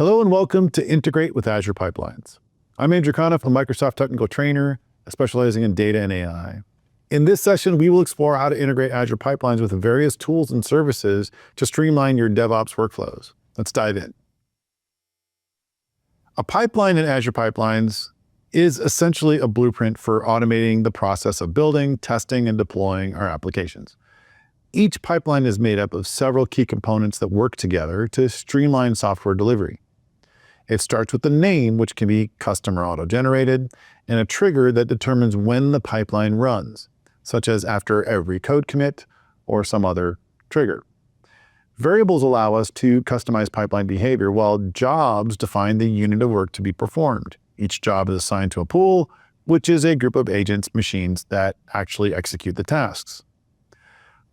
Hello and welcome to Integrate with Azure Pipelines. I'm Andrew Conniff, a Microsoft Technical Trainer specializing in data and AI. In this session, we will explore how to integrate Azure Pipelines with various tools and services to streamline your DevOps workflows. Let's dive in. A pipeline in Azure Pipelines is essentially a blueprint for automating the process of building, testing, and deploying our applications. Each pipeline is made up of several key components that work together to streamline software delivery. It starts with the name, which can be custom or auto-generated, and a trigger that determines when the pipeline runs, such as after every code commit or some other trigger. Variables allow us to customize pipeline behavior, while jobs define the unit of work to be performed. Each job is assigned to a pool, which is a group of agents, machines that actually execute the tasks.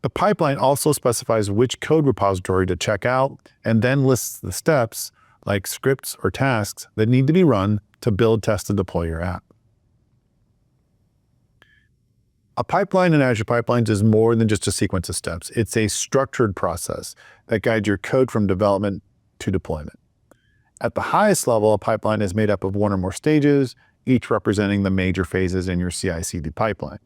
The pipeline also specifies which code repository to check out and then lists the steps, like scripts or tasks, that need to be run to build, test, and deploy your app. A pipeline in Azure Pipelines is more than just a sequence of steps. It's a structured process that guides your code from development to deployment. At the highest level, a pipeline is made up of one or more stages, each representing the major phases in your CI/CD pipeline.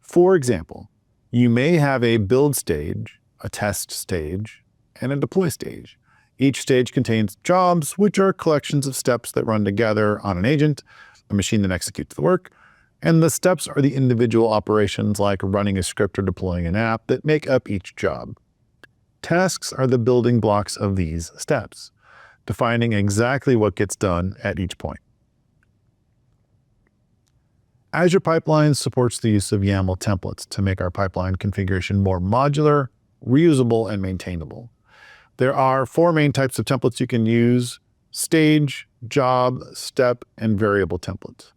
For example, you may have a build stage, a test stage, and a deploy stage. Each stage contains jobs, which are collections of steps that run together on an agent, a machine that executes the work, and the steps are the individual operations like running a script or deploying an app that make up each job. Tasks are the building blocks of these steps, defining exactly what gets done at each point. Azure Pipelines supports the use of YAML templates to make our pipeline configuration more modular, reusable, and maintainable. There are four main types of templates you can use: stage, job, step, and variable templates.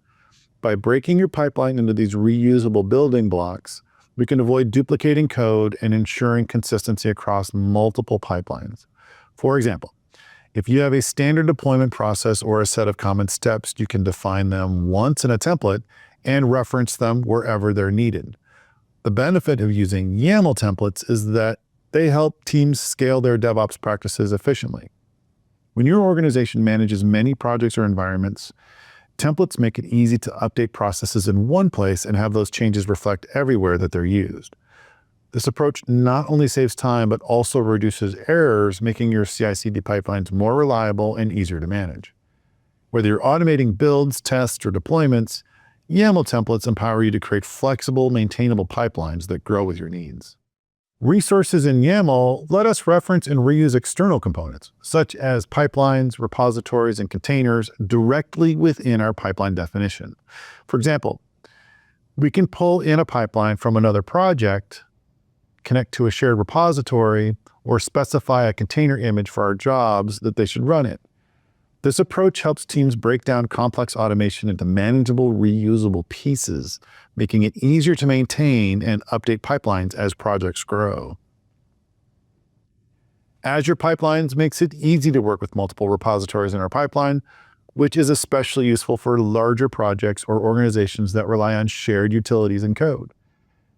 By breaking your pipeline into these reusable building blocks, we can avoid duplicating code and ensuring consistency across multiple pipelines. For example, if you have a standard deployment process or a set of common steps, you can define them once in a template and reference them wherever they're needed. The benefit of using YAML templates is that they help teams scale their DevOps practices efficiently. When your organization manages many projects or environments, templates make it easy to update processes in one place and have those changes reflect everywhere that they're used. This approach not only saves time, but also reduces errors, making your CI/CD pipelines more reliable and easier to manage. Whether you're automating builds, tests, or deployments, YAML templates empower you to create flexible, maintainable pipelines that grow with your needs. Resources in YAML let us reference and reuse external components, such as pipelines, repositories, and containers directly within our pipeline definition. For example, we can pull in a pipeline from another project, connect to a shared repository, or specify a container image for our jobs that they should run in. This approach helps teams break down complex automation into manageable, reusable pieces, making it easier to maintain and update pipelines as projects grow. Azure Pipelines makes it easy to work with multiple repositories in our pipeline, which is especially useful for larger projects or organizations that rely on shared utilities and code.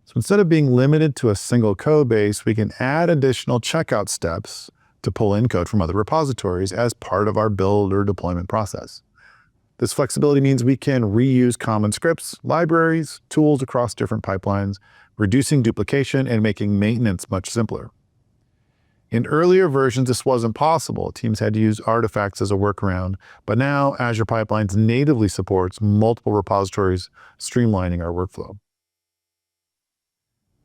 So instead of being limited to a single code base, we can add additional checkout steps to pull in code from other repositories as part of our build or deployment process. This flexibility means we can reuse common scripts, libraries, tools across different pipelines, reducing duplication and making maintenance much simpler. In earlier versions, this wasn't possible. Teams had to use artifacts as a workaround, but now Azure Pipelines natively supports multiple repositories, streamlining our workflow.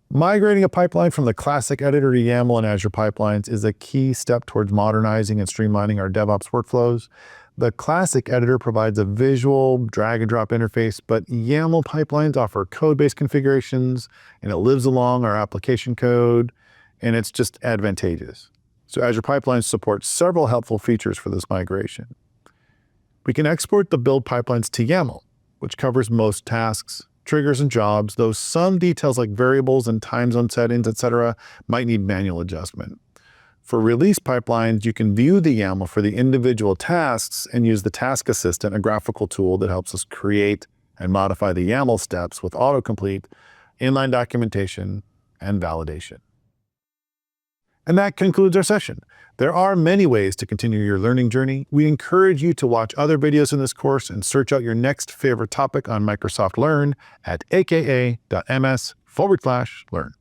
Migrating a pipeline from the classic editor to YAML in Azure Pipelines is a key step towards modernizing and streamlining our DevOps workflows. The classic editor provides a visual drag and drop interface, but YAML pipelines offer code-based configurations, and it lives along our application code, and it's just advantageous. So Azure Pipelines supports several helpful features for this migration. We can export the build pipelines to YAML, which covers most tasks, triggers, and jobs, though some details like variables and time zone settings, etc., might need manual adjustment. For release pipelines, you can view the YAML for the individual tasks and use the Task Assistant, a graphical tool that helps us create and modify the YAML steps with autocomplete, inline documentation, and validation. And that concludes our session. There are many ways to continue your learning journey. We encourage you to watch other videos in this course and search out your next favorite topic on Microsoft Learn at aka.ms/learn.